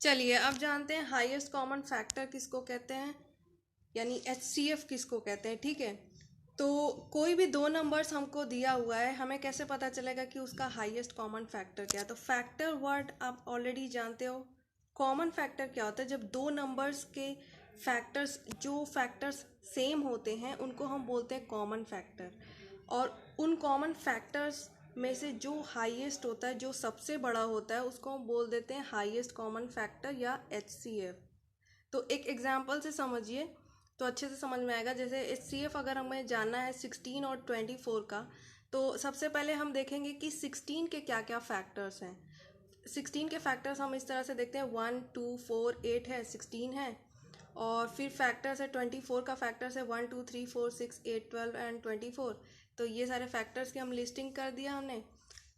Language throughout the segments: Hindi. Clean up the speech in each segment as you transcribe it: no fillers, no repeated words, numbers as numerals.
चलिए अब जानते हैं हाईएस्ट कॉमन फैक्टर किसको कहते हैं, यानी HCF किसको कहते हैं। ठीक है, तो कोई भी दो नंबर्स हमको दिया हुआ है, हमें कैसे पता चलेगा कि उसका हाईएस्ट कॉमन फैक्टर क्या है। तो फैक्टर वर्ड आप ऑलरेडी जानते हो। कॉमन फैक्टर क्या होता है, जब दो नंबर्स के फैक्टर्स जो फैक्टर्स सेम होते हैं उनको हम बोलते हैं कॉमन फैक्टर। और उन कॉमन फैक्टर्स में से जो हाईएस्ट होता है, जो सबसे बड़ा होता है, उसको हम बोल देते हैं हाईएस्ट कॉमन फैक्टर या HCF। तो एक एग्जांपल से समझिए तो अच्छे से समझ में आएगा। जैसे HCF अगर हमें जानना है 16 और 24 का, तो सबसे पहले हम देखेंगे कि 16 के क्या क्या फैक्टर्स हैं। 16 के फैक्टर्स हम इस तरह से देखते हैं, 1 2 4 8 है, 16 है। और फिर फैक्टर्स है 24 का, फैक्टर्स है 1 2 3 4 6 8 12 एंड 24। तो ये सारे फैक्टर्स की हम लिस्टिंग कर दिया हमने।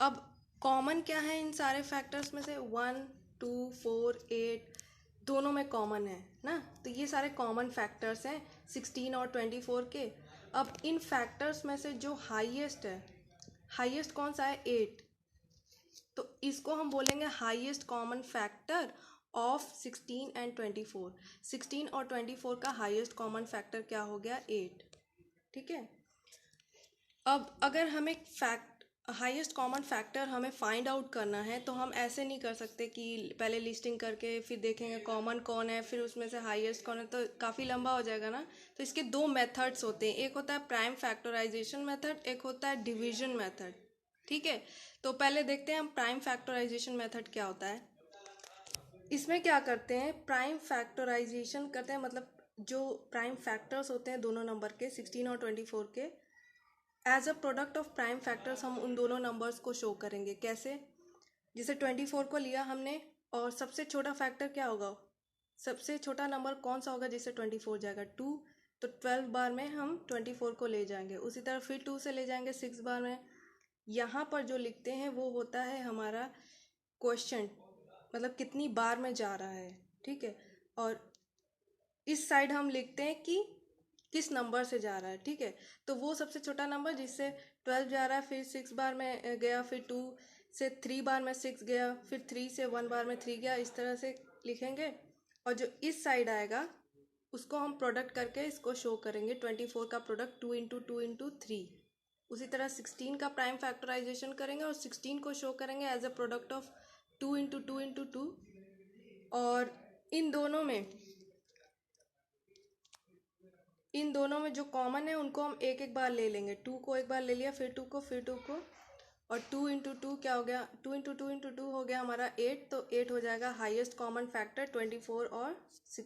अब कॉमन क्या है इन सारे फैक्टर्स में से, 1 2 4 8 दोनों में कॉमन है ना। तो ये सारे कॉमन फैक्टर्स हैं 16 और 24 के। अब इन फैक्टर्स में से जो हाईएस्ट है, हाईएस्ट कौन सा है, 8। तो इसको हम बोलेंगे highest common factor of 16 and 24। 16 और 24 का हाईएस्ट कॉमन फैक्टर क्या हो गया, 8। ठीक है, अब अगर हमें हाईएस्ट कॉमन फैक्टर हमें फाइंड आउट करना है, तो हम ऐसे नहीं कर सकते कि पहले लिस्टिंग करके फिर देखेंगे कॉमन कौन है फिर उसमें से हाईएस्ट कौन है, तो काफ़ी लंबा हो जाएगा ना। तो इसके दो मेथड्स होते हैं, एक होता है प्राइम फैक्टराइजेशन मेथड, एक होता है डिवीजन मेथड। ठीक है, तो पहले देखते हैं हम प्राइम फैक्टराइजेशन मेथड क्या होता है। इसमें क्या करते हैं, प्राइम फैक्टराइजेशन करते हैं, मतलब जो प्राइम फैक्टर्स होते हैं दोनों नंबर के 16 और 24 के, as a product of prime factors हम उन दोनों नंबर्स को शो करेंगे। कैसे, जैसे 24 को लिया हमने और सबसे छोटा फैक्टर क्या होगा, सबसे छोटा नंबर कौन सा होगा जिससे 24 जाएगा, 2। तो 12 बार में हम 24 को ले जाएंगे, उसी तरह फिर 2 से ले जाएंगे 6 बार में। यहाँ पर जो लिखते हैं वो होता है हमारा क्वेश्चन, मतलब कितनी बार में जा रहा है। ठीक है, और इस साइड हम लिखते हैं कि किस नंबर से जा रहा है। ठीक है, तो वो सबसे छोटा नंबर जिससे 12 जा रहा है, फिर 6 बार में गया, फिर 2 से 3 बार में 6 गया, फिर 3 से 1 बार में 3 गया, इस तरह से लिखेंगे। और जो इस साइड आएगा उसको हम प्रोडक्ट करके इसको शो करेंगे, 24 का प्रोडक्ट 2 इंटू 2 इंटू 3। उसी तरह 16 का प्राइम फैक्टराइजेशन करेंगे और 16 को शो करेंगे as a product of 2 into 2 into 2। और इन दोनों में जो कॉमन है उनको हम एक एक बार ले लेंगे, 2 को एक बार ले लिया, फिर 2 को, फिर 2 को। और 2 इंटू 2 क्या हो गया, 2 इंटू 2 इंटू 2 हो गया हमारा 8। तो 8 हो जाएगा हाईएस्ट कॉमन फैक्टर 24 और 16।